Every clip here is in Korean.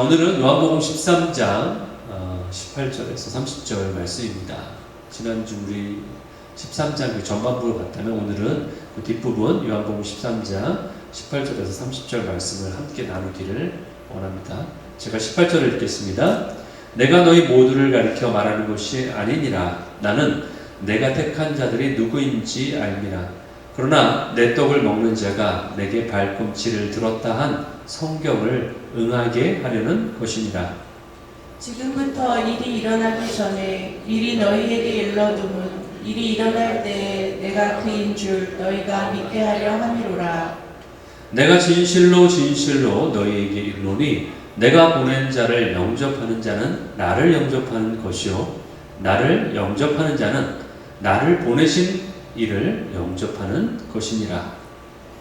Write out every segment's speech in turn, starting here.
자, 오늘은 요한복음 13장 18절에서 30절 말씀입니다. 지난주 우리 13장 그 전반부를 봤다면 오늘은 그 뒷부분 요한복음 13장 18절에서 30절 말씀을 함께 나누기를 원합니다. 제가 18절을 읽겠습니다. 내가 너희 모두를 가리켜 말하는 것이 아니니라. 나는 내가 택한 자들이 누구인지 알미라. 그러나 내 떡을 먹는 자가 내게 발꿈치를 들었다 한 성경을 응하게 하려는 것이니라. 지금부터 일이 일어나기 전에 미리 너희에게 일러두면 일이 일어날 때에 내가 그인 줄 너희가 믿게 하려 함이로라. 내가 진실로 진실로 너희에게 이르노니 내가 보낸 자를 영접하는 자는 나를 영접하는 것이요 나를 영접하는 자는 나를 보내신 이를 영접하는 것이니라.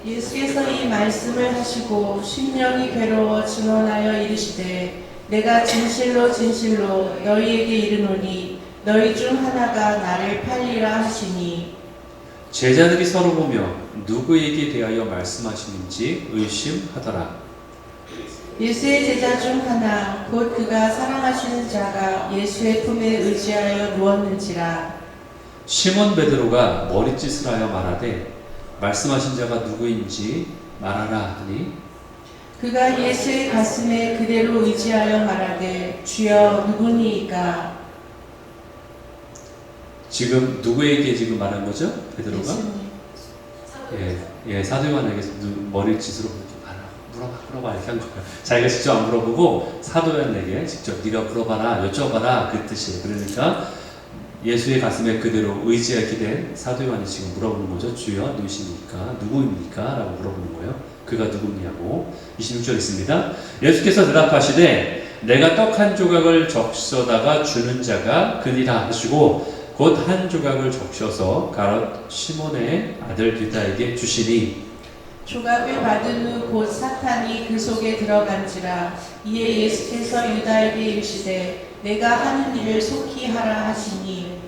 예수께서 이 말씀을 하시고 심령이 괴로워 증언하여 이르시되 내가 진실로 진실로 너희에게 이르노니 너희 중 하나가 나를 팔리라 하시니. 제자들이 서로 보며 누구에게 대하여 말씀하시는지 의심하더라. 예수의 제자 중 하나 곧 그가 사랑하시는 자가 예수의 품에 의지하여 누웠는지라. 시몬 베드로가 머리짓을 하여 말하되 말씀하신 자가 누구인지 말하라 하니 그가 예수의 가슴에 그대로 의지하여 말하되 주여 누구니이까. 지금 누구에게 지금 말한 거죠? 베드로가? 예수님. 사도 요한에게서 머리짓으로 물어봐 이렇게 한 거예요. 자기가 직접 안 물어보고 사도 요한에게 직접 네가 물어봐라 여쭤봐라 그 뜻이에요. 그러니까 예수의 가슴에 그대로 의지하게 된 사도 요한이 지금 물어보는 거죠. 주여 누구십니까? 누구입니까? 라고 물어보는 거예요. 그가 누구냐고. 26절 있습니다. 예수께서 대답하시되 내가 떡 한 조각을 적셔다가 주는 자가 그니라 하시고 곧 한 조각을 적셔서 가롯 시몬의 아들 유다에게 주시니 조각을 받은 후 곧 사탄이 그 속에 들어간지라. 이에 예수께서 유다에게 이르시되 내가 하는 일을 속히 하라 하시니.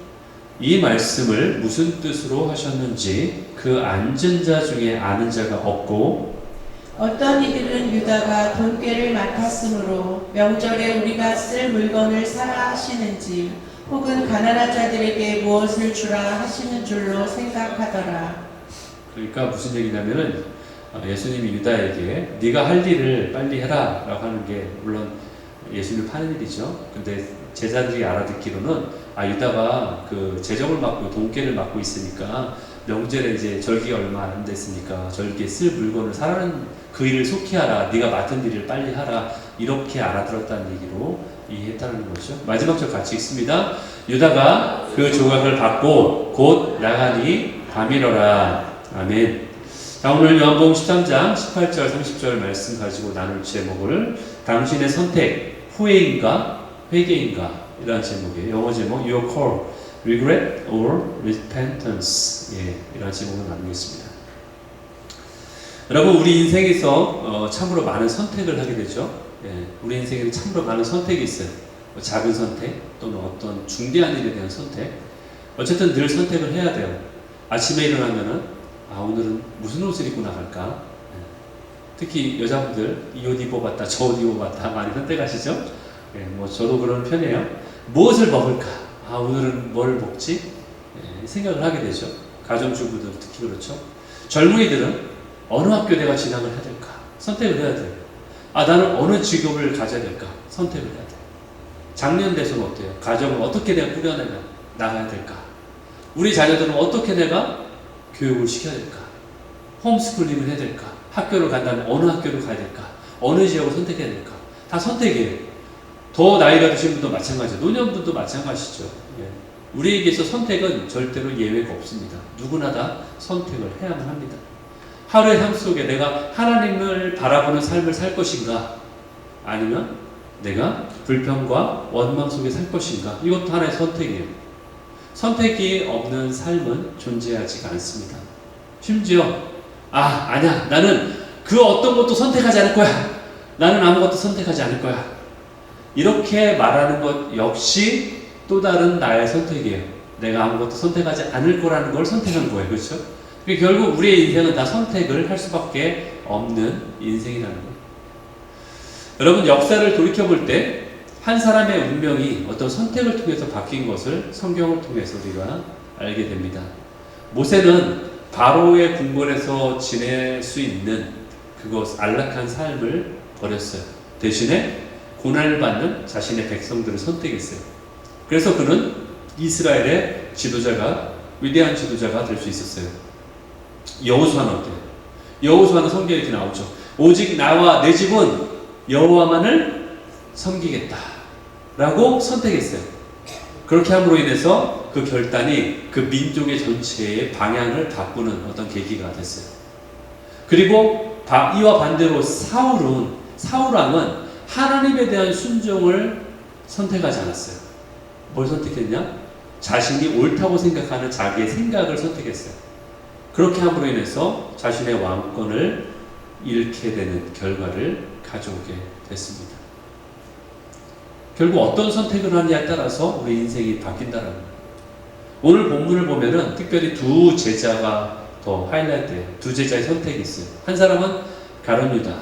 이 말씀을 무슨 뜻으로 하셨는지 그 앉은 자 중에 아는 자가 없고 어떤 이들은 유다가 돈꾀를 맡았으므로 명절에 우리가 쓸 물건을 사라 하시는지 혹은 가난한 자들에게 무엇을 주라 하시는 줄로 생각하더라. 그러니까 무슨 얘기냐면은 예수님이 유다에게 네가 할 일을 빨리 해라 라고 하는 게 물론 예수님을 파는 일이죠. 근데 제자들이 알아듣기로는 유다가 그 재정을 맡고 돈깨를 맡고 있으니까 명절에 이제 절기가 얼마 안 됐으니까 절기에 쓸 물건을 사라는 그 일을 속히 하라. 네가 맡은 일을 빨리 하라. 이렇게 알아들었다는 얘기로 이해했다는 거죠. 마지막 절 같이 읽습니다. 유다가 그 조각을 받고 곧 나가니 밤이러라. 아멘. 자, 오늘 요한복음 13장 18절 30절 말씀 가지고 나눌 제목을 당신의 선택, 후회인가 회개인가 이런 제목이에요. 영어 제목 Your call, regret or repentance. 이런 제목을 나누겠습니다. 여러분 우리 인생에서 참으로 많은 선택을 하게 되죠. 우리 인생에는 참으로 많은 선택이 있어요. 작은 선택 또는 어떤 중대한 일에 대한 선택. 어쨌든 늘 선택을 해야 돼요. 아침에 일어나면은 오늘은 무슨 옷을 입고 나갈까? 특히 여자분들 이 옷 입어봤다 저 옷 입어봤다 많이 선택하시죠? 저도 그런 편이에요. 무엇을 먹을까? 오늘은 뭘 먹지? 생각을 하게 되죠. 가정주부들 특히 그렇죠. 젊은이들은 어느 학교 내가 진학을 해야 될까? 선택을 해야 돼요. 나는 어느 직업을 가져야 될까? 선택을 해야 돼요. 작년 돼서는 어때요? 가정을 어떻게 내가 꾸려내가 나가야 될까? 우리 자녀들은 어떻게 내가 교육을 시켜야 될까? 홈스쿨링을 해야 될까? 학교를 간다면 어느 학교를 가야 될까? 어느 지역을 선택해야 될까? 다 선택이에요. 더 나이가 드신 분도 마찬가지죠. 노년분도 마찬가지죠. 우리에게서 선택은 절대로 예외가 없습니다. 누구나 다 선택을 해야만 합니다. 하루의 삶 속에 내가 하나님을 바라보는 삶을 살 것인가? 아니면 내가 불평과 원망 속에 살 것인가? 이것도 하나의 선택이에요. 선택이 없는 삶은 존재하지가 않습니다. 심지어 아니야 나는 그 어떤 것도 선택하지 않을 거야. 나는 아무것도 선택하지 않을 거야. 이렇게 말하는 것 역시 또 다른 나의 선택이에요. 내가 아무것도 선택하지 않을 거라는 걸 선택한 거예요. 그렇죠? 결국 우리의 인생은 다 선택을 할 수밖에 없는 인생이라는 거예요. 여러분, 역사를 돌이켜볼 때 한 사람의 운명이 어떤 선택을 통해서 바뀐 것을 성경을 통해서 우리가 알게 됩니다. 모세는 바로의 궁궐에서 지낼 수 있는 그것 안락한 삶을 버렸어요. 대신에 고난을 받는 자신의 백성들을 선택했어요. 그래서 그는 이스라엘의 지도자가, 위대한 지도자가 될 수 있었어요. 여호수아는 어때요? 여호수아는 성경에 이렇게 나오죠. 오직 나와 내 집은 여호와만을 섬기겠다 라고 선택했어요. 그렇게 함으로 인해서 그 결단이 그 민족의 전체의 방향을 바꾸는 어떤 계기가 됐어요. 그리고 이와 반대로 사울왕은 하나님에 대한 순종을 선택하지 않았어요. 뭘 선택했냐? 자신이 옳다고 생각하는 자기의 생각을 선택했어요. 그렇게 함으로 인해서 자신의 왕권을 잃게 되는 결과를 가져오게 됐습니다. 결국 어떤 선택을 하느냐에 따라서 우리 인생이 바뀐다는 거예요. 오늘 본문을 보면은 특별히 두 제자가 더 하이라이트해요. 두 제자의 선택이 있어요. 한 사람은 가룟 유다,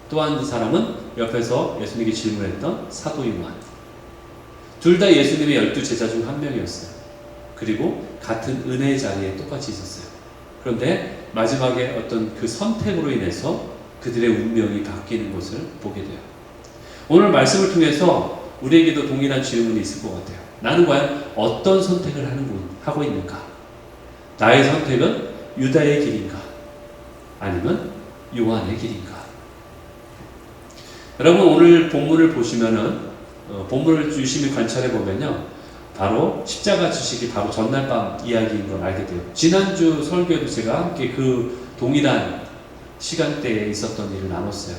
또 한 사람은 옆에서 예수님께 질문했던 사도 요한. 둘 다 예수님의 12제자 중 한 명이었어요. 그리고 같은 은혜의 자리에 똑같이 있었어요. 그런데 마지막에 어떤 그 선택으로 인해서 그들의 운명이 바뀌는 것을 보게 돼요. 오늘 말씀을 통해서 우리에게도 동일한 질문이 있을 것 같아요. 나는 과연 어떤 선택을 하고 있는가? 나의 선택은 유다의 길인가? 아니면 요한의 길인가? 여러분, 오늘 본문을 보시면은 본문을 유심히 관찰해 보면요, 바로 십자가 지식이 바로 전날 밤 이야기인 걸 알게 돼요. 지난주 설교에도 제가 함께 그 동일한 시간대에 있었던 일을 나눴어요.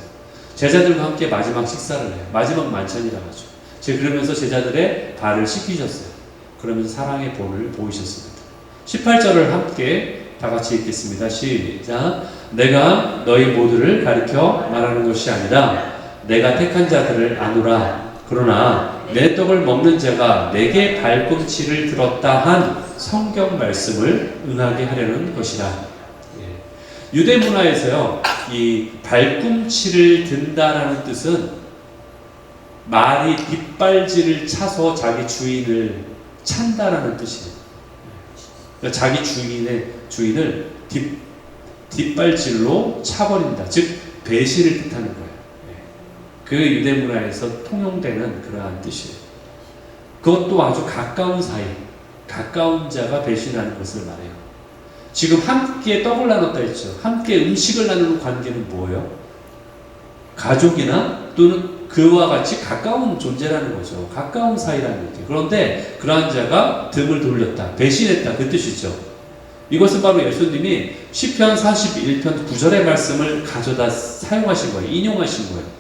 제자들과 함께 마지막 식사를 해요. 마지막 만찬이라고 하죠. 제가 그러면서 제자들의 발을 씻기셨어요. 그러면서 사랑의 본을 보이셨습니다. 18절을 함께 다 같이 읽겠습니다. 시작. 내가 너희 모두를 가리켜 말하는 것이 아니라 내가 택한 자들을 아노라. 그러나 내 떡을 먹는 자가 내게 발꿈치를 들었다 한 성경 말씀을 응하게 하려는 것이라. 유대 문화에서요, 이 발꿈치를 든다라는 뜻은 말이 뒷발질을 차서 자기 주인을 찬다라는 뜻이에요. 그러니까 자기 주인을 뒷발질로 차버린다. 즉 배신을 뜻하는 거예요. 그 유대 문화에서 통용되는 그러한 뜻이에요. 그것도 아주 가까운 사이, 가까운 자가 배신하는 것을 말해요. 지금 함께 떡을 나눴다 했죠. 함께 음식을 나누는 관계는 뭐예요? 가족이나 또는 그와 같이 가까운 존재라는 거죠. 가까운 사이라는 얘기예요. 그런데 그러한 자가 등을 돌렸다, 배신했다, 그 뜻이죠. 이것은 바로 예수님이 시편 41편 9절의 말씀을 가져다 사용하신 거예요. 인용하신 거예요.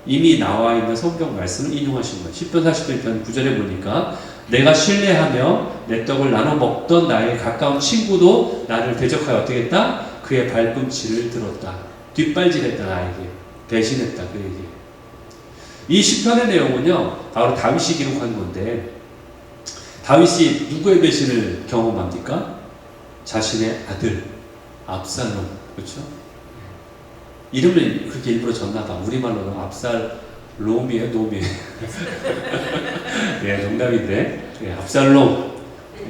이미 나와 있는 성경 말씀을 인용하신 거예요. 시편 41편 9절에 보니까 내가 신뢰하며 내 떡을 나눠 먹던 나의 가까운 친구도 나를 대적하여 어떻게 했다? 그의 발꿈치를 들었다. 뒷발질했다, 나에게. 배신했다, 그 얘기예요. 이 시편의 내용은요, 바로 다윗이 기록한 건데, 다윗이 누구의 배신을 경험합니까? 자신의 아들 압살롬. 그렇죠? 이름을 그렇게 일부러 졌나봐. 우리말로는 압살롬이에요, 놈이에요. 예, 농담인데, 예, 압살롬.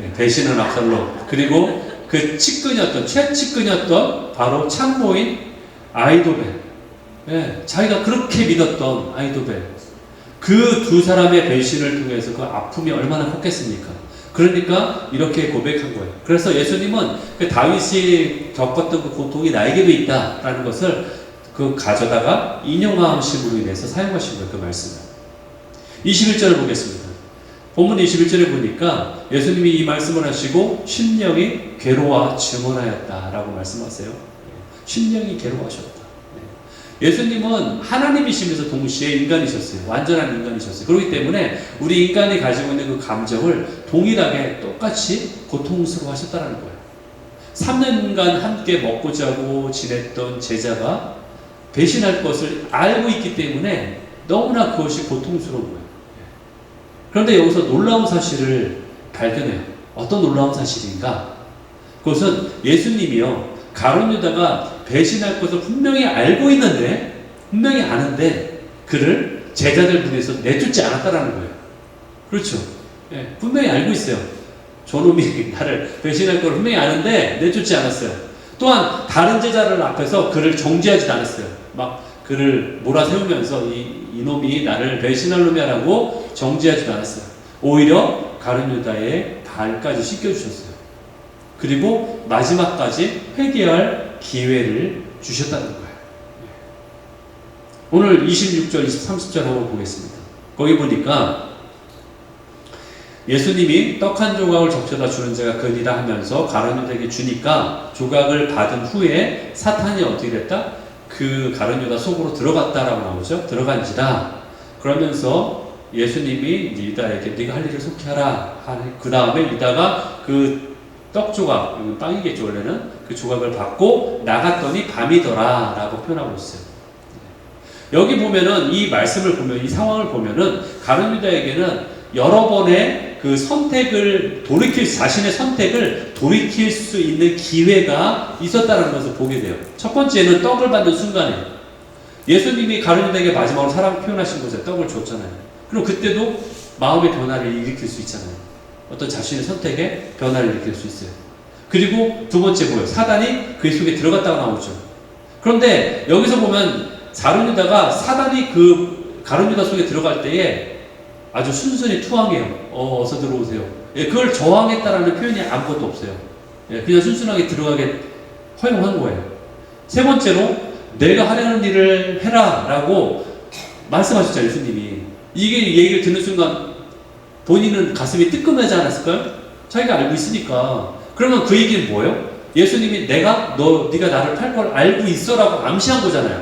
예, 배신한 압살롬. 그리고 그 측근이었던, 최측근이었던 바로 참모인 아히도벨. 예, 자기가 그렇게 믿었던 아히도벨. 그 두 사람의 배신을 통해서 그 아픔이 얼마나 컸겠습니까? 그러니까 이렇게 고백한 거예요. 그래서 예수님은 그 다윗이 겪었던 그 고통이 나에게도 있다라는 것을 그 가져다가 인용하심으로 인해서 사용하신 거예요, 그 말씀을. 21절을 보겠습니다. 본문 21절에 보니까 예수님이 이 말씀을 하시고 심령이 괴로워 증언하였다라고 말씀하세요. 심령이 괴로워하셨다. 예수님은 하나님이시면서 동시에 인간이셨어요. 완전한 인간이셨어요. 그렇기 때문에 우리 인간이 가지고 있는 그 감정을 동일하게 똑같이 고통스러워 하셨다는 거예요. 3년간 함께 먹고 자고 지냈던 제자가 배신할 것을 알고 있기 때문에 너무나 그것이 고통스러운 거예요. 그런데 여기서 놀라운 사실을 발견해요. 어떤 놀라운 사실인가? 그것은 예수님이요, 가룟 유다가 배신할 것을 분명히 알고 있는데, 분명히 아는데 그를 제자들 무리에서 내쫓지 않았다라는 거예요. 그렇죠. 예, 분명히 알고 있어요. 저놈이 나를 배신할 걸 분명히 아는데 내쫓지 않았어요. 또한 다른 제자들 앞에서 그를 정죄하지도 않았어요. 막 그를 몰아세우면서 이놈이 나를 배신할 놈이야라고 정죄하지도 않았어요. 오히려 가룟 유다의 발까지 씻겨주셨어요. 그리고 마지막까지 회개할 기회를 주셨다는 거예요. 오늘 26절, 30절 한번 보겠습니다. 거기 보니까 예수님이 떡 한 조각을 적셔다 주는 자가 그니라 하면서 가룟 유다에게 주니까 조각을 받은 후에 사탄이 어떻게 됐다? 그 가룟 유다 속으로 들어갔다라고 나오죠. 들어간지라. 그러면서 예수님이 유다에게 네가 할 일을 속히 하라. 그 다음에 유다가 그 떡 조각, 빵이겠죠 원래는, 그 조각을 받고 나갔더니 밤이더라 라고 표현하고 있어요. 여기 보면은 이 말씀을 보면, 이 상황을 보면은 가룟 유다에게는 여러 번의 그 선택을 자신의 선택을 돌이킬 수 있는 기회가 있었다는 것을 보게 돼요. 첫 번째는 떡을 받는 순간에 예수님이 가룟 유다에게 마지막으로 사랑을 표현하신 거죠. 떡을 줬잖아요. 그럼 그때도 마음의 변화를 일으킬 수 있잖아요. 어떤 자신의 선택에 변화를 일으킬 수 있어요. 그리고 두 번째 뭐예요? 사단이 그 속에 들어갔다가 나오죠. 그런데 여기서 보면 가룟 유다가 사단이 그 가룟 유다 속에 들어갈 때에 아주 순순히 투항해요. 어서 들어오세요. 예, 그걸 저항했다라는 표현이 아무것도 없어요. 예, 그냥 순순하게 들어가게 허용한 거예요. 세 번째로 내가 하려는 일을 해라 라고 말씀하셨죠. 예수님이. 이게 얘기를 듣는 순간 본인은 가슴이 뜨끔하지 않았을까요? 자기가 알고 있으니까. 그러면 그 얘기는 뭐예요? 예수님이 네가 나를 팔 걸 알고 있어라고 암시한 거잖아요.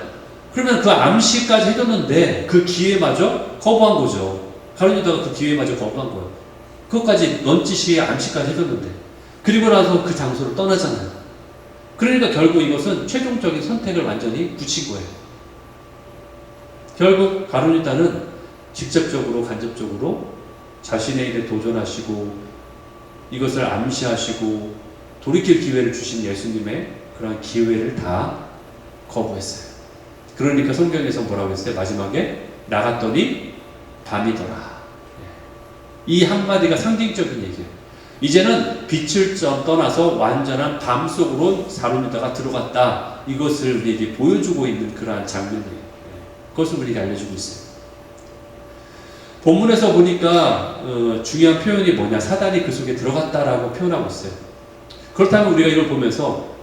그러면 그 암시까지 해줬는데 그 기회마저 거부한 거죠. 가룟 유다가 그 기회마저 거부한 거예요. 그것까지 넌지시에 암시까지 해줬는데. 그리고 나서 그 장소를 떠나잖아요. 그러니까 결국 이것은 최종적인 선택을 완전히 굳힌 거예요. 결국 가룟 유다는 직접적으로 간접적으로 자신의 일에 도전하시고 이것을 암시하시고 돌이킬 기회를 주신 예수님의 그런 기회를 다 거부했어요. 그러니까 성경에서 뭐라고 했어요? 마지막에 나갔더니 밤이더라. 이 한마디가 상징적인 얘기예요. 이제는 빛을 떠나서 완전한 밤 속으로 가룟 유다가 들어갔다. 이것을 우리에게 보여주고 있는 그러한 장면이에요. 그것을 우리에게 알려주고 있어요. 본문에서 보니까 중요한 표현이 뭐냐? 사단이 그 속에 들어갔다라고 표현하고 있어요. 그렇다면 우리가 이걸 보면서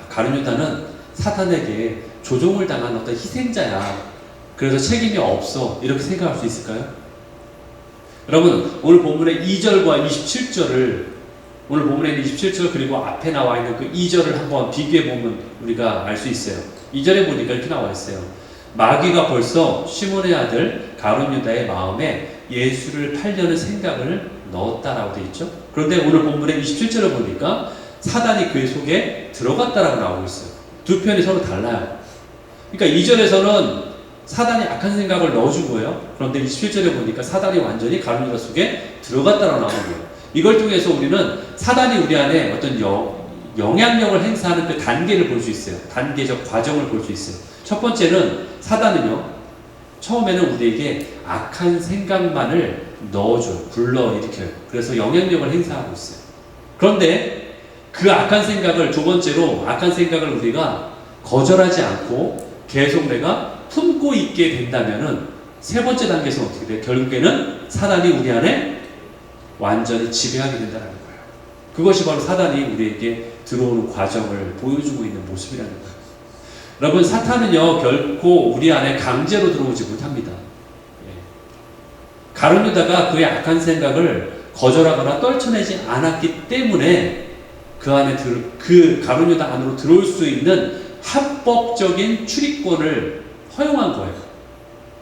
가룟 유다는 사탄에게 조종을 당한 어떤 희생자야. 그래서 책임이 없어. 이렇게 생각할 수 있을까요? 여러분, 오늘 본문의 2절과 27절을 오늘 본문의 27절 그리고 앞에 나와 있는 그 2절을 한번 비교해 보면 우리가 알 수 있어요. 2절에 보니까 이렇게 나와 있어요. 마귀가 벌써 시몬의 아들 가룟 유다의 마음에 예수를 팔려는 생각을 넣었다라고 되어 있죠. 그런데 오늘 본문의 27절을 보니까 사단이 그의 속에 들어갔다라고 나오고 있어요. 두 편이 서로 달라요. 그러니까 2절에서는 사단이 악한 생각을 넣어준 거예요. 그런데 27절에 보니까 사단이 완전히 가룟 유다 속에 들어갔다라고 나오는 거예요. 이걸 통해서 우리는 사단이 우리 안에 어떤 영향력을 행사하는 그 단계를 볼 수 있어요. 단계적 과정을 볼 수 있어요. 첫 번째는 사단은요, 처음에는 우리에게 악한 생각만을 넣어줘요. 불러일으켜요. 그래서 영향력을 행사하고 있어요. 그런데 그 악한 생각을, 두 번째로 악한 생각을 우리가 거절하지 않고 계속 내가 품고 있게 된다면은 세 번째 단계에서 어떻게 돼요? 결국에는 사단이 우리 안에 완전히 지배하게 된다는 거예요. 그것이 바로 사단이 우리에게 들어오는 과정을 보여주고 있는 모습이라는 거예요. 여러분, 사탄은요 결코 우리 안에 강제로 들어오지 못합니다. 가룟 유다가 그의 악한 생각을 거절하거나 떨쳐내지 않았기 때문에 그 가룟 유다 안으로 들어올 수 있는 합법적인 출입권을 허용한 거예요.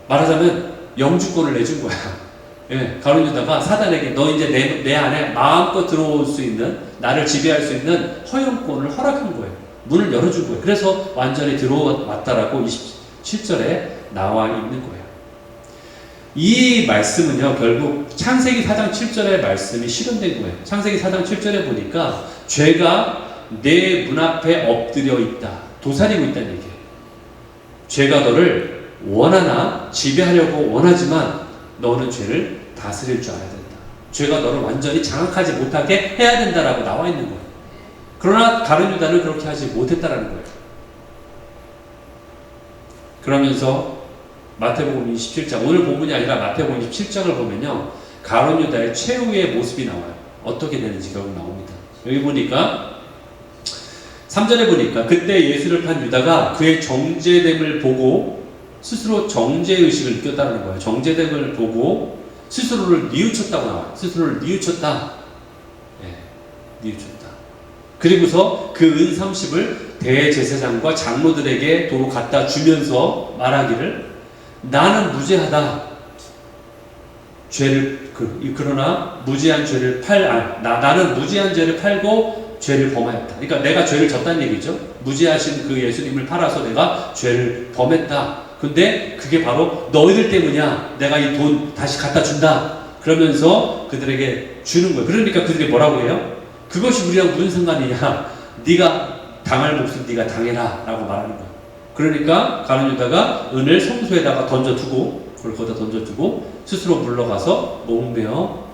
말하자면 영주권을 내준 거야. 가룟 유다가 사단에게 너 이제 내 안에 마음껏 들어올 수 있는, 나를 지배할 수 있는 허용권을 허락한 거예요. 문을 열어준 거예요. 그래서 완전히 들어왔다라고 27절에 나와 있는 거예요. 이 말씀은요, 결국 창세기 4장 7절의 말씀이 실현된 거예요. 창세기 4장 7절에 보니까 죄가 내 문 앞에 엎드려 있다. 도사리고 있다는 얘기예요. 죄가 너를 원하나 지배하려고 원하지만 너는 죄를 다스릴 줄 알아야 된다. 죄가 너를 완전히 장악하지 못하게 해야 된다라고 나와 있는 거예요. 그러나 가룟 유다는 그렇게 하지 못했다라는 거예요. 그러면서 마태복음 27장, 오늘 본문이 아니라 마태복음 27장을 보면요, 가룟 유다의 최후의 모습이 나와요. 어떻게 되는지 결국 나옵니다. 여기 보니까 3절에 보니까 그때 예수를 판 유다가 그의 정죄됨을 보고 스스로 정죄의식을 느꼈다는 거예요. 정죄됨을 보고 스스로를 뉘우쳤다고 나와요. 스스로를 뉘우쳤다. 뉘우쳤다. 그리고서 그 은 30을 대제사장과 장로들에게 도로 갖다 주면서 말하기를 나는 무죄하다. 그러나 무죄한 죄를 나는 무죄한 죄를 팔고 죄를 범하였다. 그러니까 내가 죄를 졌다는 얘기죠. 무죄하신 그 예수님을 팔아서 내가 죄를 범했다. 근데 그게 바로 너희들 때문이야. 내가 이 돈 다시 갖다 준다. 그러면서 그들에게 주는 거예요. 그러니까 그들이 뭐라고 해요? 그것이 우리랑 무슨 상관이냐? 네가 당할 몫은 네가 당해라 라고 말하는 거예요. 그러니까 가룟 유다가 은을 성소에다가 던져두고, 그걸 거기다 던져두고 스스로 물러가서 몸베어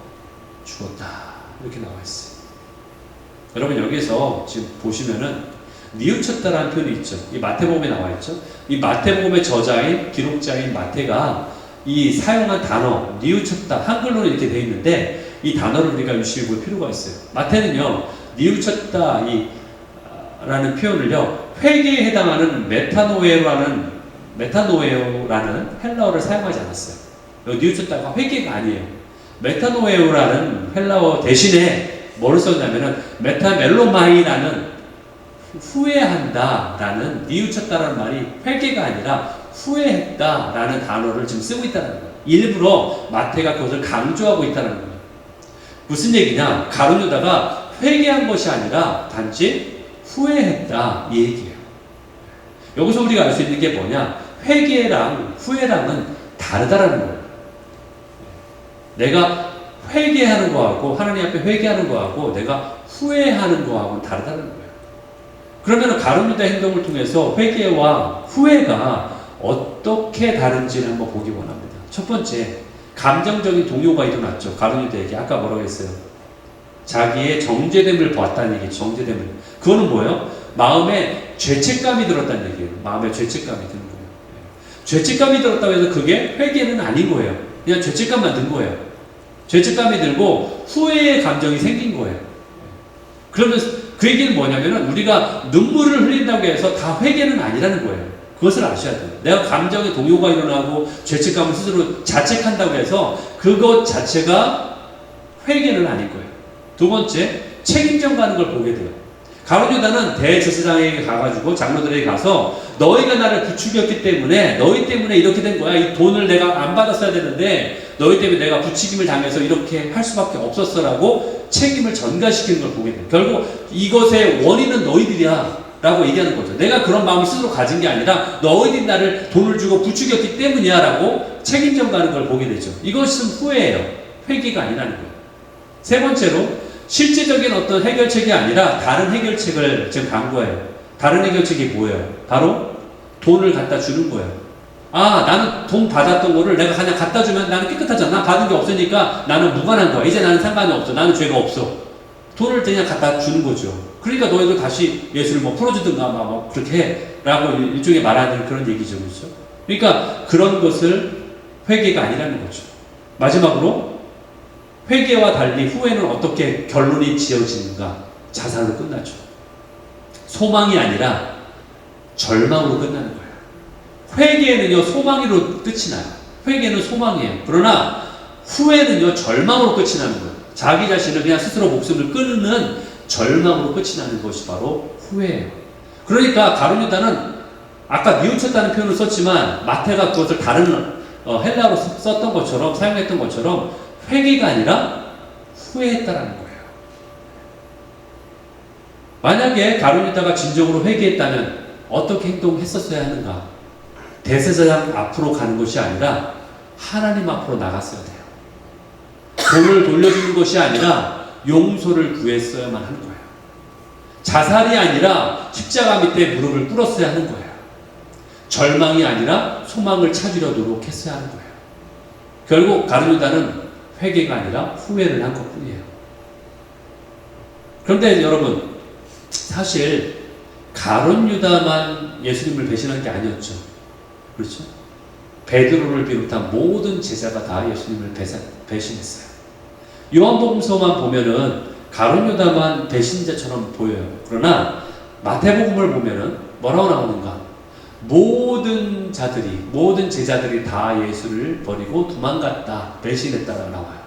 죽었다. 이렇게 나와 있어요. 여러분, 여기서 지금 보시면은 뉘우쳤다라는 표현이 있죠. 이 마태복음에 나와 있죠. 이 마태복음의 저자인, 기록자인 마태가 이 사용한 단어 뉘우쳤다, 한글로는 이렇게 되어 있는데 이 단어를 우리가 유심히 볼 필요가 있어요. 마태는요, 뉘우쳤다 라는 표현을요, 회개에 해당하는 메타노에오라는 헬라어를 사용하지 않았어요. 여기 뉘우쳤다가 회개가 아니에요. 메타노에오라는 헬라어 대신에 뭐를 썼냐면은 메타멜로마이라는 후회한다라는, 뉘우쳤다라는 말이 회개가 아니라 후회했다라는 단어를 지금 쓰고 있다는 거예요. 일부러 마태가 그것을 강조하고 있다는 거예요. 무슨 얘기냐? 가룟 유다가 회개한 것이 아니라 단지 후회했다 이 얘기예요. 여기서 우리가 알 수 있는 게 뭐냐? 회개랑 후회랑은 다르다라는 거예요. 내가 회개하는 거하고, 하나님 앞에 회개하는 거하고 내가 후회하는 거하고는 다르다는 거예요. 그러면 가룟 유다의 행동을 통해서 회개와 후회가 어떻게 다른지를 한번 보기 원합니다. 첫 번째, 감정적인 동요가 일어났죠. 가룟 유다에게. 아까 뭐라고 했어요? 자기의 정죄됨을 보았다는 얘기죠. 정죄됨을. 그거는 뭐예요? 마음에 죄책감이 들었다는 얘기예요. 마음에 죄책감이 드는 거예요. 죄책감이 들었다고 해서 그게 회개는 아닌 거예요. 그냥 죄책감만 든 거예요. 죄책감이 들고 후회의 감정이 생긴 거예요. 그러면 그 얘기는 뭐냐면은 우리가 눈물을 흘린다고 해서 다 회개는 아니라는 거예요. 그것을 아셔야 돼요. 내가 감정의 동요가 일어나고 죄책감을 스스로 자책한다고 해서 그것 자체가 회개는 아닌 거예요. 두 번째, 책임져 가는 걸 보게 돼요. 가룟 유다는 대제사장에게 가가지고 장로들에게 가서 너희가 나를 부추겼기 때문에, 너희 때문에 이렇게 된 거야. 이 돈을 내가 안 받았어야 되는데 너희 때문에 내가 부추김을 당해서 이렇게 할 수밖에 없었어라고 책임을 전가시키는 걸 보게 돼요. 결국 이것의 원인은 너희들이야 라고 얘기하는 거죠. 내가 그런 마음을 스스로 가진 게 아니라 너희들이 나를 돈을 주고 부추겼기 때문이야 라고 책임져 가는 걸 보게 되죠. 이것은 후회예요. 회개가 아니라는 거예요. 세 번째로, 실제적인 어떤 해결책이 아니라 다른 해결책을 지금 간 거예요. 다른 해결책이 뭐예요? 바로 돈을 갖다 주는 거예요. 나는 돈 받았던 거를 내가 그냥 갖다 주면 나는 깨끗하잖아. 받은 게 없으니까 나는 무관한 거야. 이제 나는 상관이 없어. 나는 죄가 없어. 돈을 그냥 갖다 주는 거죠. 그러니까 너희도 다시 예수를 풀어주든가 막 그렇게 해. 라고 일종의 말하는 그런 얘기죠. 그렇죠? 그러니까 그런 것을 회개가 아니라는 거죠. 마지막으로, 회개와 달리 후회는 어떻게 결론이 지어지는가? 자살로 끝나죠. 소망이 아니라 절망으로 끝나는 거예요. 회개는요, 소망으로 끝이 나요. 회개는 소망이에요. 그러나 후회는요, 절망으로 끝이 나는 거예요. 자기 자신을 그냥 스스로 목숨을 끊는 절망으로 끝이 나는 것이 바로 후회예요. 그러니까 가룟 유다는 아까 뉘우쳤다는 표현을 썼지만 마태가 그것을 다른 헬라어로 썼던 것처럼, 사용했던 것처럼 회개가 아니라 후회했다라는 거예요. 만약에 가룟 유다가 진정으로 회개했다면 어떻게 행동했었어야 하는가? 대제사장 앞으로 가는 것이 아니라 하나님 앞으로 나갔어야 돼요. 돈을 돌려주는 것이 아니라 용서를 구했어야만 하는 거예요. 자살이 아니라 십자가 밑에 무릎을 꿇었어야 하는 거예요. 절망이 아니라 소망을 찾으려 노력했어야 하는 거예요. 결국 가룟 유다는 회개가 아니라 후회를 한 것뿐이에요. 그런데 여러분, 사실 가룟 유다만 예수님을 배신한 게 아니었죠. 그렇죠? 베드로를 비롯한 모든 제자가 다 예수님을 배신했어요. 요한복음서만 보면은 가룟 유다만 배신자처럼 보여요. 그러나 마태복음을 보면은 뭐라고 나오는가? 모든 제자들이 다 예수를 버리고 도망갔다, 배신했다라고 나와요.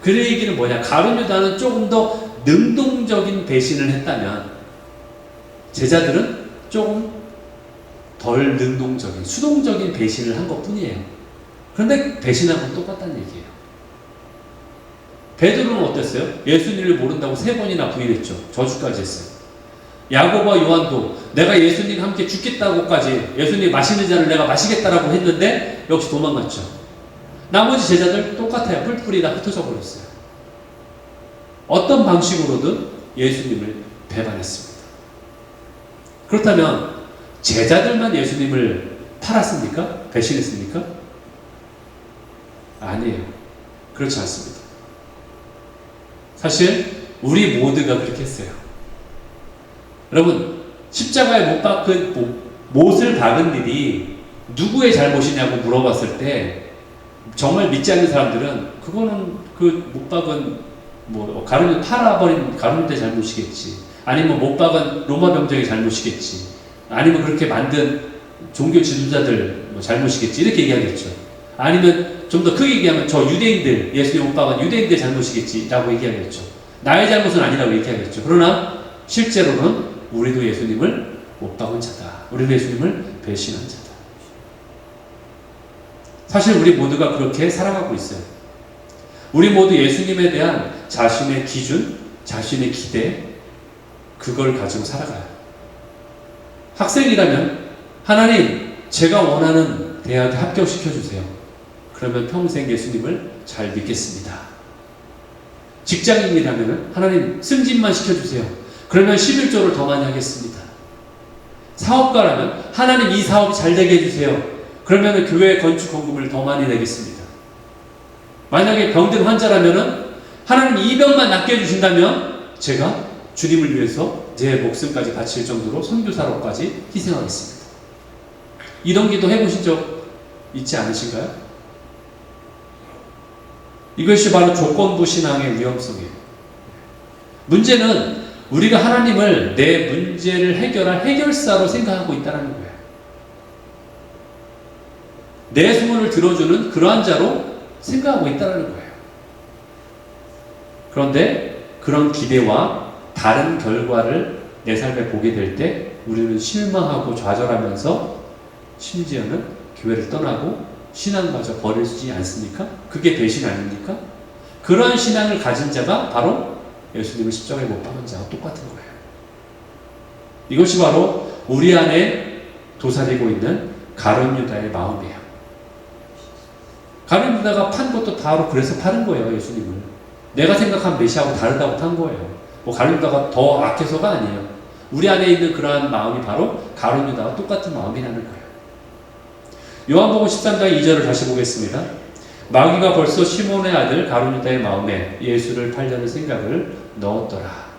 그 얘기는 뭐냐? 가룟 유다는 조금 더 능동적인 배신을 했다면 제자들은 조금 덜 능동적인, 수동적인 배신을 한 것뿐이에요. 그런데 배신한 건 똑같다는 얘기예요. 베드로는 어땠어요? 예수님을 모른다고 3번이나 부인했죠. 저주까지 했어요. 야고보와 요한도 내가 예수님과 함께 죽겠다고까지, 예수님 마시는 잔을 내가 마시겠다라고 했는데 역시 도망갔죠. 나머지 제자들 똑같아요. 뿔뿔이 다 흩어져 버렸어요. 어떤 방식으로든 예수님을 배반했습니다. 그렇다면 제자들만 예수님을 팔았습니까? 배신했습니까? 아니에요. 그렇지 않습니다. 사실 우리 모두가 그렇게 했어요. 여러분, 십자가에 못 박은 못을 박은 일이 누구의 잘못이냐고 물어봤을 때 정말 믿지 않는 사람들은 그거는 그 못 박은 팔아버린 가룟유다의 잘못이겠지, 아니면 못 박은 로마 병정의 잘못이겠지, 아니면 그렇게 만든 종교 지도자들 잘못이겠지, 이렇게 얘기하겠죠. 아니면 좀 더 크게 얘기하면 저 유대인들, 예수님 못 박은 유대인들 잘못이겠지 라고 얘기하겠죠. 나의 잘못은 아니라고 얘기하겠죠. 그러나 실제로는 우리도 예수님을 못 박은 자다. 우리도 예수님을 배신한 자다. 사실 우리 모두가 그렇게 살아가고 있어요. 우리 모두 예수님에 대한 자신의 기준, 자신의 기대, 그걸 가지고 살아가요. 학생이라면 하나님, 제가 원하는 대학에 합격시켜주세요. 그러면 평생 예수님을 잘 믿겠습니다. 직장인이라면 하나님, 승진만 시켜주세요. 그러면 11조를 더 많이 하겠습니다. 사업가라면 하나님, 이 사업이 잘 되게 해주세요. 그러면 교회 건축 헌금을 더 많이 내겠습니다. 만약에 병든 환자라면 하나님, 이 병만 낫게 해주신다면 제가 주님을 위해서 제 목숨까지 바칠 정도로 선교사로까지 희생하겠습니다. 이런 기도 해보신 적 있지 않으신가요? 이것이 바로 조건부 신앙의 위험성이에요. 문제는 우리가 하나님을 내 문제를 해결할 해결사로 생각하고 있다는 거예요. 내 소원을 들어주는 그러한 자로 생각하고 있다는 거예요. 그런데 그런 기대와 다른 결과를 내 삶에 보게 될 때 우리는 실망하고 좌절하면서 심지어는 교회를 떠나고 신앙마저 버리지 않습니까? 그게 배신 아닙니까? 그런 신앙을 가진 자가 바로 예수님을 십자가에 못 박은 자와 똑같은 거예요. 이것이 바로 우리 안에 도사리고 있는 가룟 유다의 마음이에요. 가룟 유다가 판 것도 바로 그래서 파는 거예요. 예수님을 내가 생각한 메시아하고 다르다고 판 거예요. 가룟 유다가 더 악해서가 아니에요. 우리 안에 있는 그러한 마음이 바로 가룟 유다와 똑같은 마음이라는 거예요. 요한복음 13장 2절을 다시 보겠습니다. 마귀가 벌써 시몬의 아들 가룟 유다의 마음에 예수를 팔려는 생각을 넣었더라.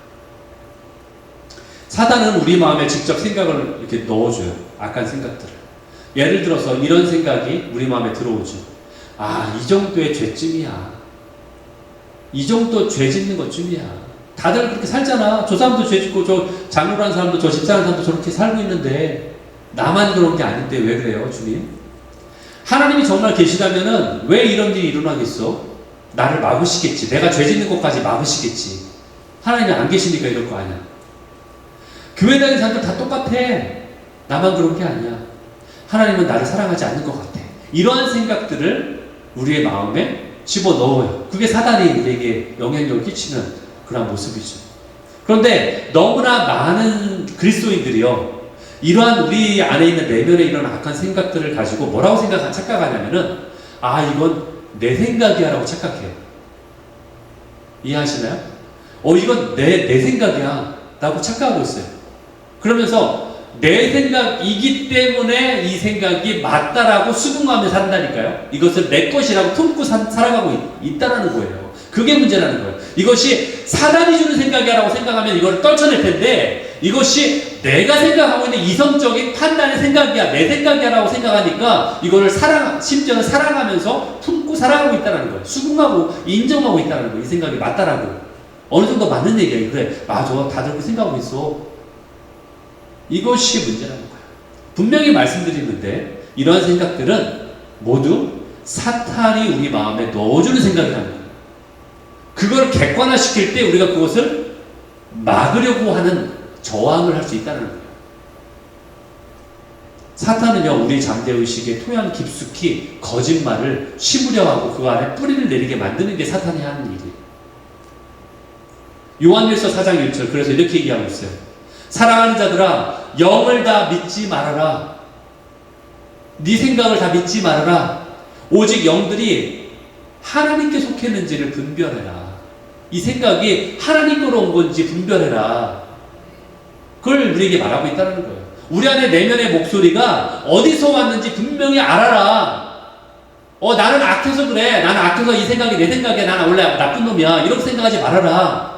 사단은 우리 마음에 직접 생각을 이렇게 넣어줘요. 악한 생각들을. 예를 들어서 이런 생각이 우리 마음에 들어오죠. 아, 이 정도의 죄쯤이야. 이 정도 죄 짓는 것쯤이야. 다들 그렇게 살잖아. 저 사람도 죄 짓고, 저 장로라는 사람도, 저 집사라는 사람도 저렇게 살고 있는데 나만 그런 게 아닌데 왜 그래요, 주님? 하나님이 정말 계시다면은 왜 이런 일이 일어나겠어? 나를 막으시겠지. 내가 죄 짓는 것까지 막으시겠지. 하나님이 안 계시니까 이럴 거 아니야. 교회 다니는 사람들 다 똑같아. 나만 그런 게 아니야. 하나님은 나를 사랑하지 않는 것 같아. 이러한 생각들을 우리의 마음에 집어넣어요. 그게 사단이 우리에게 영향력을 끼치는 그런 모습이죠. 그런데 너무나 많은 그리스도인들이요, 이러한 우리 안에 있는 내면에 이런 악한 생각들을 가지고 뭐라고 착각하냐면은, 아, 이건 내 생각이야 라고 착각해요. 이해하시나요? 이건 내 생각이야 라고 착각하고 있어요. 그러면서 내 생각이기 때문에 이 생각이 맞다라고 수긍하며 산다니까요. 이것을 내 것이라고 품고 살아가고 있다라는 거예요. 그게 문제라는 거예요. 이것이 사단이 주는 생각이라고 생각하면 이걸 떨쳐낼 텐데, 이것이 내가 생각하고 있는 이성적인 판단의 생각이야, 내 생각이야라고 생각하니까 이거를 심지어는 사랑하면서 품고 살아가고 있다는 거예요. 수긍하고 인정하고 있다는 거예요. 이 생각이 맞다라고. 어느 정도 맞는 얘기예요. 그래, 맞아, 다들 그렇게 생각하고 있어. 이것이 문제라는 거예요. 분명히 말씀드리는데, 이러한 생각들은 모두 사탄이 우리 마음에 넣어주는 생각이라는 거예요. 그걸 객관화시킬 때 우리가 그것을 막으려고 하는 저항을 할 수 있다는 거예요. 사탄은요, 우리 잠재의식의 토양 깊숙이 거짓말을 심으려 하고 그 안에 뿌리를 내리게 만드는 게 사탄이 하는 일이에요. 요한일서 4장 1절, 그래서 이렇게 얘기하고 있어요. 사랑하는 자들아, 영을 다 믿지 말아라. 네 생각을 다 믿지 말아라. 오직 영들이 하나님께 속했는지를 분별해라. 이 생각이 하나님 거로 온 건지 분별해라. 그걸 우리에게 말하고 있다는 거예요. 우리 안에 내면의 목소리가 어디서 왔는지 분명히 알아라. 나는 악해서 그래. 나는 악해서 이 생각이 내 생각이야. 나는 원래 나쁜 놈이야. 이렇게 생각하지 말아라.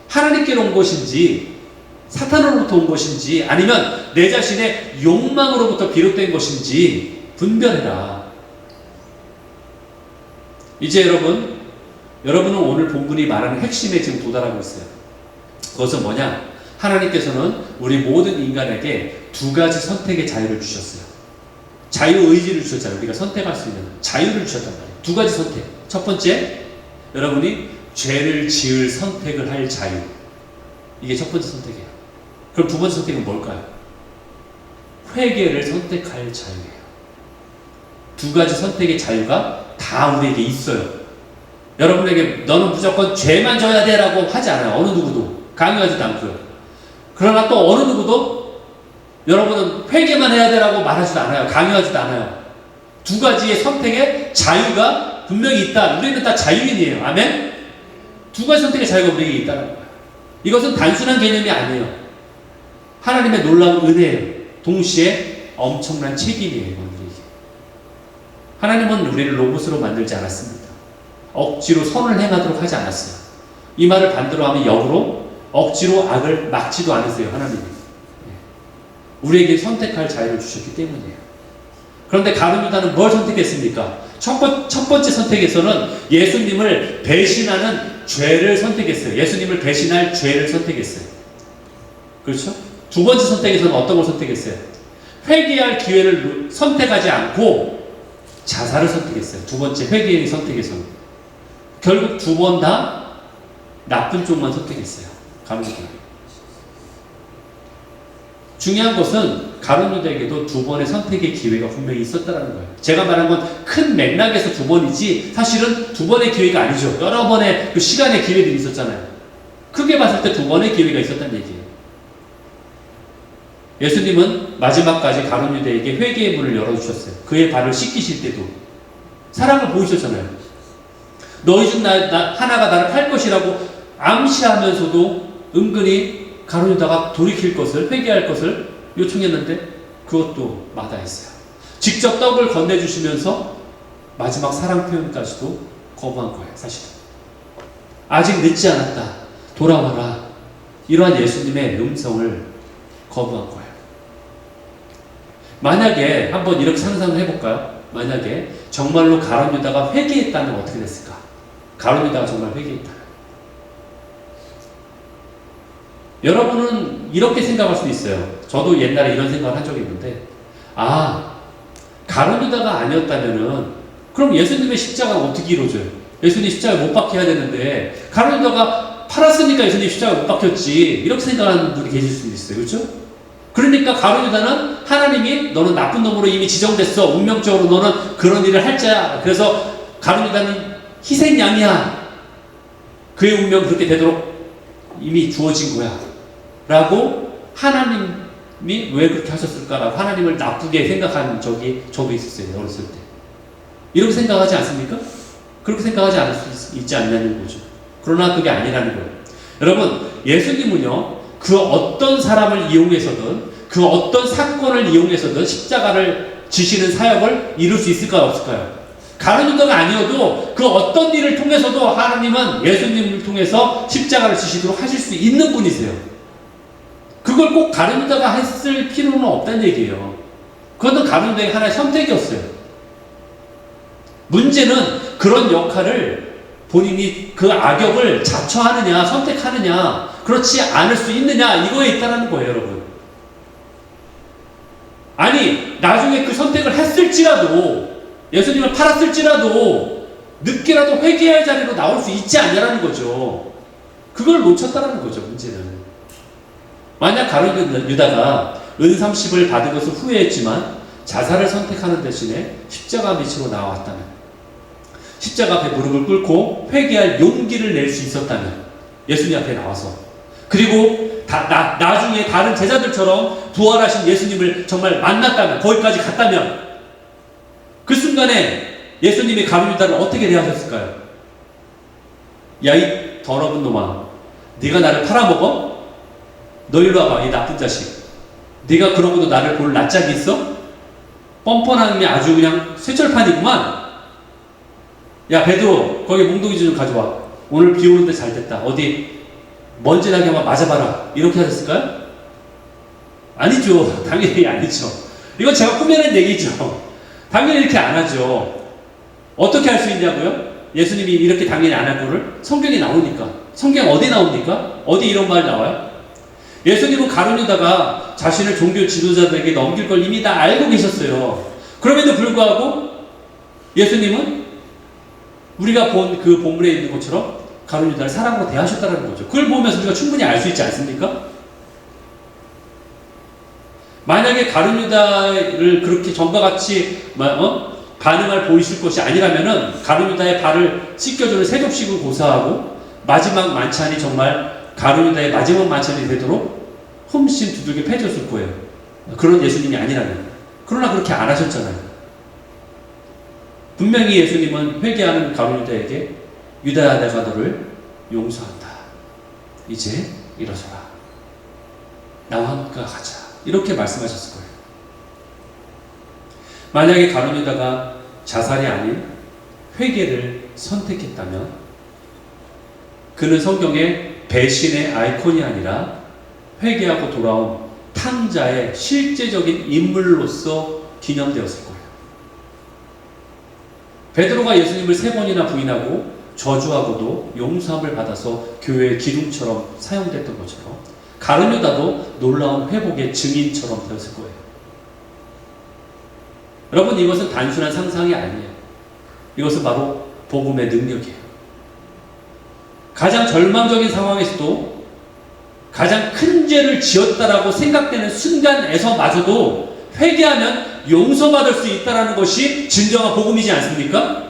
하나님께로 온 것인지, 사탄으로부터 온 것인지, 아니면 내 자신의 욕망으로부터 비롯된 것인지 분별해라. 이제 여러분은 오늘 본문이 말하는 핵심에 지금 도달하고 있어요. 그것은 뭐냐? 하나님께서는 우리 모든 인간에게 두 가지 선택의 자유를 주셨어요. 자유의지를 주셨잖아요. 우리가 선택할 수 있는 자유를 주셨단 말이에요. 두 가지 선택. 첫 번째, 여러분이 죄를 지을 선택을 할 자유. 이게 첫 번째 선택이에요. 그럼 두 번째 선택은 뭘까요? 회개를 선택할 자유예요. 두 가지 선택의 자유가 다 우리에게 있어요. 여러분에게 너는 무조건 죄만 져야 돼라고 하지 않아요. 어느 누구도. 강요하지도 않고요. 그러나 또 어느 누구도 여러분은 회개만 해야 되라고 말하지도 않아요. 강요하지도 않아요. 두 가지의 선택의 자유가 분명히 있다. 우리는 다 자유인이에요. 아멘? 두 가지 선택의 자유가 우리에게 있다는 거예요. 이것은 단순한 개념이 아니에요. 하나님의 놀라운 은혜예요. 동시에 엄청난 책임이에요. 우리에게. 하나님은 우리를 로봇으로 만들지 않았습니다. 억지로 선을 행하도록 하지 않았어요. 이 말을 반대로 하면 역으로 억지로 악을 막지도 않으세요. 하나님이. 우리에게 선택할 자유를 주셨기 때문이에요. 그런데 가룟 유다는 뭘 선택했습니까? 첫 번째 선택에서는 예수님을 배신하는 죄를 선택했어요. 예수님을 배신할 죄를 선택했어요. 그렇죠? 두 번째 선택에서는 어떤 걸 선택했어요? 회개할 기회를 선택하지 않고 자살을 선택했어요. 두 번째 회개의 선택에서는. 결국 두 번 다 나쁜 쪽만 선택했어요. 가룟 유다. 중요한 것은 가룟 유다에게도 두 번의 선택의 기회가 분명히 있었다는 거예요. 제가 말한 건 큰 맥락에서 두 번이지 사실은 두 번의 기회가 아니죠. 여러 번의 그 시간의 기회들이 있었잖아요. 크게 봤을 때 두 번의 기회가 있었다는 얘기예요. 예수님은 마지막까지 가룟 유다에게 회개의 문을 열어주셨어요. 그의 발을 씻기실 때도 사랑을 보이셨잖아요. 너희 중 하나가 나를 팔 것이라고 암시하면서도 은근히 가룟 유다가 돌이킬 것을, 회개할 것을 요청했는데 그것도 마다했어요. 직접 떡을 건네주시면서 마지막 사랑 표현까지도 거부한 거예요. 사실은 아직 늦지 않았다, 돌아와라, 이러한 예수님의 음성을 거부한 거예요. 만약에 한번 이렇게 상상을 해볼까요? 만약에 정말로 가룟 유다가 회개했다면 어떻게 됐을까? 가룟 유다가 정말 회개했다. 여러분은 이렇게 생각할 수도 있어요. 저도 옛날에 이런 생각을 한 적이 있는데, 가룟 유다가 아니었다면은 그럼 예수님의 십자가가 어떻게 이루어져요? 예수님 십자가 못 박혀야 되는데 가룟 유다가 팔았으니까 예수님 십자가 못 박혔지, 이렇게 생각하는 분이 계실 수도 있어요. 그렇죠? 그러니까 가룟 유다는 하나님이 너는 나쁜 놈으로 이미 지정됐어, 운명적으로 너는 그런 일을 할 자야, 그래서 가룟 유다는 희생양이야, 그의 운명 그렇게 되도록 이미 주어진 거야 라고 하나님이 왜 그렇게 하셨을까라고 하나님을 나쁘게 생각한 적이 저도 있었어요. 어렸을 때. 이렇게 생각하지 않습니까? 그렇게 생각하지 않을 수 있지 않냐는 거죠. 그러나 그게 아니라는 거예요. 여러분, 예수님은요 그 어떤 사람을 이용해서든 그 어떤 사건을 이용해서든 십자가를 지시는 사역을 이룰 수 있을까요? 없을까요? 가룟 유다가 아니어도 그 어떤 일을 통해서도 하나님은 예수님을 통해서 십자가를 지시도록 하실 수 있는 분이세요. 그걸 꼭 가룟 유다가 했을 필요는 없다는 얘기예요. 그것은 가룟 유다의 하나의 선택이었어요. 문제는 그런 역할을 본인이 그 악역을 자처하느냐 선택하느냐 그렇지 않을 수 있느냐 이거에 있다는 거예요, 여러분. 아니 나중에 그 선택을 했을지라도 예수님을 팔았을지라도 늦게라도 회개할 자리로 나올 수 있지 않냐라는 거죠. 그걸 놓쳤다라는 거죠, 문제는. 만약 가룟 유다가 은 30을 받은 것을 후회했지만 자살을 선택하는 대신에 십자가 밑으로 나왔다면, 십자가 앞에 무릎을 꿇고 회개할 용기를 낼 수 있었다면, 예수님 앞에 나와서, 그리고 나중에 다른 제자들처럼 부활하신 예수님을 정말 만났다면, 거기까지 갔다면, 그 순간에 예수님이 가룟 유다를 어떻게 대하셨을까요? 야, 이 더러운 놈아, 네가 나를 팔아먹어? 너 일로 와봐, 이 나쁜 자식. 네가 그러고도 나를 볼 낯짝이 있어? 뻔뻔함이 아주 그냥 쇠철판이구만. 야, 베드로, 거기 몽둥이 좀 가져와. 오늘 비 오는데 잘 됐다. 어디 먼지 나게 한번 맞아봐라. 이렇게 하셨을까요? 아니죠. 당연히 아니죠. 이건 제가 꾸며낸 얘기죠. 당연히 이렇게 안 하죠. 어떻게 할 수 있냐고요? 예수님이 이렇게 당연히 안 할 거를 성경에 나오니까. 성경 어디 나옵니까? 어디 이런 말 나와요? 예수님은 가룟 유다가 자신을 종교 지도자들에게 넘길 걸 이미 다 알고 계셨어요. 그럼에도 불구하고 예수님은 우리가 본 그 본문에 있는 것처럼 가룟 유다를 사랑으로 대하셨다는 거죠. 그걸 보면서 우리가 충분히 알 수 있지 않습니까? 만약에 가룟 유다를 그렇게 전과 같이 반응을 보이실 것이 아니라면은 가룟 유다의 발을 씻겨주는 세족식을 고사하고 마지막 만찬이 정말 가룟 유다의 마지막 만찬이 되도록 흠씬 두들겨 패줬을 거예요. 그런 예수님이 아니라면. 그러나 그렇게 안 하셨잖아요. 분명히 예수님은 회개하는 가룟 유다에게 유다야, 내가 너를 용서한다. 이제 일어서라. 나와 함께 가자. 이렇게 말씀하셨을 거예요. 만약에 가룟 유다가 자살이 아닌 회개를 선택했다면 그는 성경의 배신의 아이콘이 아니라 회개하고 돌아온 탕자의 실제적인 인물로서 기념되었을 거예요. 베드로가 예수님을 3번이나 부인하고 저주하고도 용서함을 받아서 교회의 기둥처럼 사용됐던 것처럼 가룟 유다도 놀라운 회복의 증인처럼 되었을 거예요. 여러분, 이것은 단순한 상상이 아니에요. 이것은 바로 복음의 능력이에요. 가장 절망적인 상황에서도 가장 큰 죄를 지었다라고 생각되는 순간에서마저도 회개하면 용서받을 수 있다는 것이 진정한 복음이지 않습니까?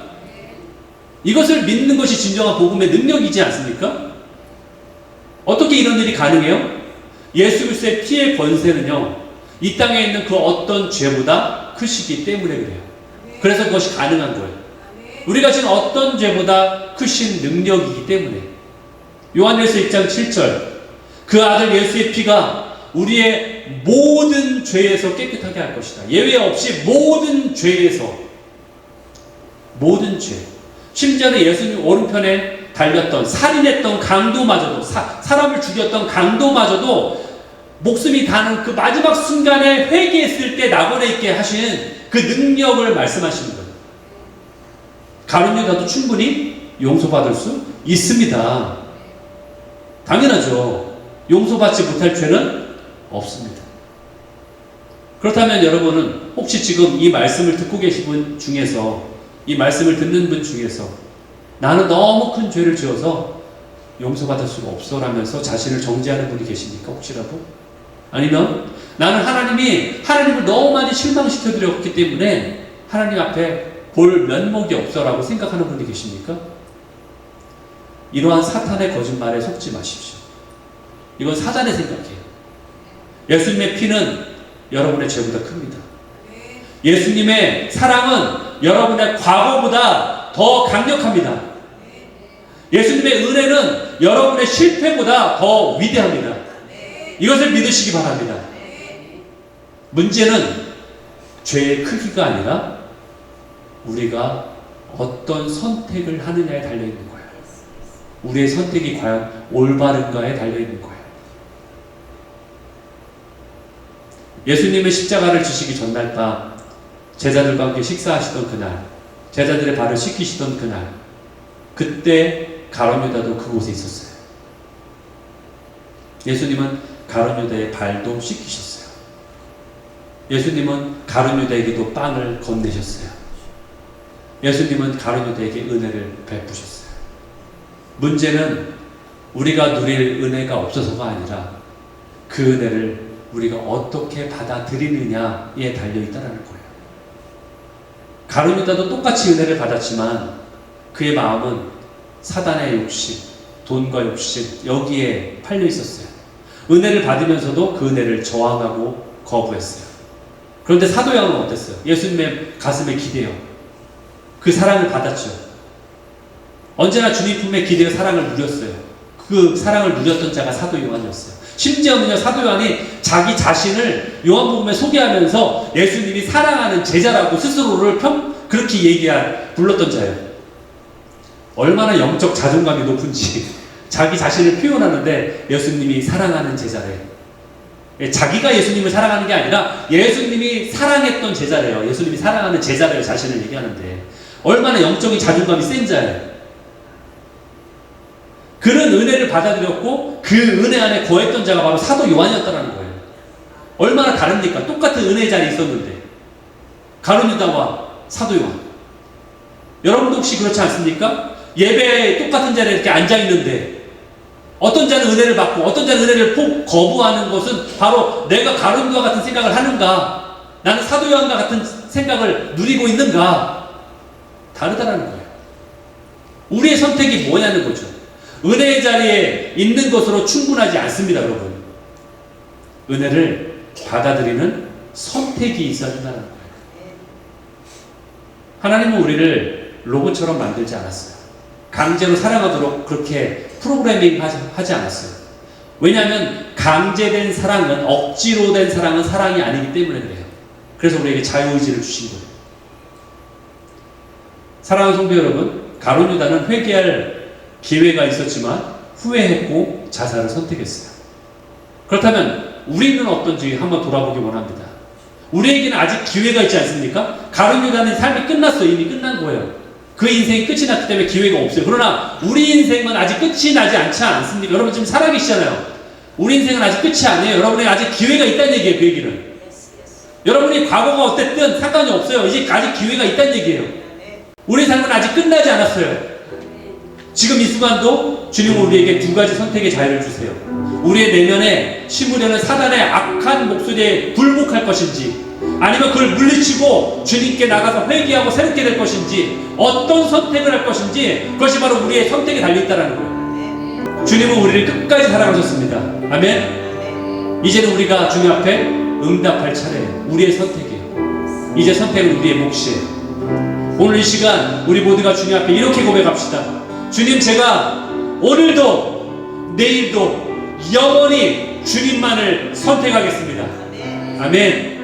이것을 믿는 것이 진정한 복음의 능력이지 않습니까? 어떻게 이런 일이 가능해요? 예수 그리스도의 피의 권세는요, 이 땅에 있는 그 어떤 죄보다 크시기 때문에 그래요. 그래서 그것이 가능한 거예요. 우리가 지금 어떤 죄보다 크신 능력이기 때문에. 요한일서 1장 7절, 그 아들 예수의 피가 우리의 모든 죄에서 깨끗하게 할 것이다. 예외 없이 모든 죄에서, 모든 죄. 심지어는 예수님 오른편에 달렸던, 살인했던 강도마저도, 사람을 죽였던 강도마저도 목숨이 다는 그 마지막 순간에 회개했을 때 낙원에 있게 하신 그 능력을 말씀하시는 거예요. 가룟 유다도 충분히 용서받을 수 있습니다. 당연하죠. 용서받지 못할 죄는 없습니다. 그렇다면 여러분은 혹시 지금 이 말씀을 듣고 계신 분 중에서, 이 말씀을 듣는 분 중에서 나는 너무 큰 죄를 지어서 용서받을 수가 없어라면서 자신을 정죄하는 분이 계십니까? 혹시라도? 아니면 나는 하나님을 너무 많이 실망시켜드렸기 때문에 하나님 앞에 볼 면목이 없어라고 생각하는 분이 계십니까? 이러한 사탄의 거짓말에 속지 마십시오. 이건 사단의 생각이에요. 예수님의 피는 여러분의 죄보다 큽니다. 예수님의 사랑은 여러분의 과거보다 더 강력합니다. 예수님의 은혜는 여러분의 실패보다 더 위대합니다. 이것을 믿으시기 바랍니다. 문제는 죄의 크기가 아니라 우리가 어떤 선택을 하느냐에 달려있는 거예요. 우리의 선택이 과연 올바른가에 달려있는 거예요. 예수님은 십자가를 지시기 전날 밤 제자들과 함께 식사하시던 그날, 제자들의 발을 씻기시던 그날, 그때 가룟 유다도 그곳에 있었어요. 예수님은 가룟 유다의 발도 씻기셨어요. 예수님은 가룟 유다에게도 빵을 건네셨어요. 예수님은 가룟 유다에게 은혜를 베푸셨어요. 문제는 우리가 누릴 은혜가 없어서가 아니라 그 은혜를 우리가 어떻게 받아들이느냐에 달려있다는 거예요. 가룟 유다도 똑같이 은혜를 받았지만 그의 마음은 사단의 욕심, 돈과 욕심, 여기에 팔려 있었어요. 은혜를 받으면서도 그 은혜를 저항하고 거부했어요. 그런데 사도 요한은 어땠어요? 예수님의 가슴에 기대어 그 사랑을 받았죠. 언제나 주님 품에 기대어 사랑을 누렸어요. 그 사랑을 누렸던 자가 사도 요한이었어요. 심지어는요, 사도 요한이 자기 자신을 요한복음에 소개하면서 예수님이 사랑하는 제자라고 스스로를 그렇게 불렀던 자예요. 얼마나 영적 자존감이 높은지 자기 자신을 표현하는데 예수님이 사랑하는 제자래요. 자기가 예수님을 사랑하는 게 아니라 예수님이 사랑했던 제자래요. 예수님이 사랑하는 제자래요. 자신을 얘기하는데 얼마나 영적인 자존감이 센 자예요. 그런 은혜를 받아들였고 그 은혜 안에 거했던 자가 바로 사도 요한이었다는 거예요. 얼마나 다릅니까? 똑같은 은혜 자리에 있었는데 가룟 유다와 사도 요한. 여러분도 혹시 그렇지 않습니까? 예배에 똑같은 자리에 이렇게 앉아있는데 어떤 자는 은혜를 받고 어떤 자는 은혜를 폭 거부하는 것은 바로 내가 가룟 유다 같은 생각을 하는가, 나는 사도 요한과 같은 생각을 누리고 있는가, 다르다는 거예요. 우리의 선택이 뭐냐는 거죠. 은혜의 자리에 있는 것으로 충분하지 않습니다, 여러분. 은혜를 받아들이는 선택이 있어야 된다는 거예요. 하나님은 우리를 로봇처럼 만들지 않았어요. 강제로 사랑하도록 그렇게 프로그래밍 하지 않았어요. 왜냐하면 강제된 사랑은, 억지로 된 사랑은 사랑이 아니기 때문에 그래요. 그래서 우리에게 자유의지를 주신 거예요. 사랑하는 성도 여러분, 가룟 유다는 회개할 기회가 있었지만 후회했고 자살을 선택했어요. 그렇다면 우리는 어떤지 한번 돌아보기 원합니다. 우리에게는 아직 기회가 있지 않습니까? 가룟 유다는 삶이 끝났어요. 이미 끝난 거예요. 그 인생이 끝이 났기 때문에 기회가 없어요. 그러나 우리 인생은 아직 끝이 나지 않지 않습니까? 여러분 지금 살아계시잖아요. 우리 인생은 아직 끝이 아니에요. 여러분에게 아직 기회가 있다는 얘기예요. 그 얘기는. 여러분이 과거가 어땠든 상관이 없어요. 이제 아직 기회가 있다는 얘기예요. 우리 삶은 아직 끝나지 않았어요. 지금 이 순간도 주님은 우리에게 두 가지 선택의 자유를 주세요. 우리의 내면에 심으려는 사단의 악한 목소리에 굴복할 것인지, 아니면 그걸 물리치고 주님께 나가서 회개하고 새롭게 될 것인지, 어떤 선택을 할 것인지, 그것이 바로 우리의 선택에 달려있다는 거예요. 주님은 우리를 끝까지 사랑하셨습니다. 아멘. 이제는 우리가 주님 앞에 응답할 차례예요. 우리의 선택이에요. 이제 선택은 우리의 몫이에요. 오늘 이 시간 우리 모두가 주님 앞에 이렇게 고백합시다. 주님, 제가 오늘도 내일도 영원히 주님만을 선택하겠습니다. 아멘.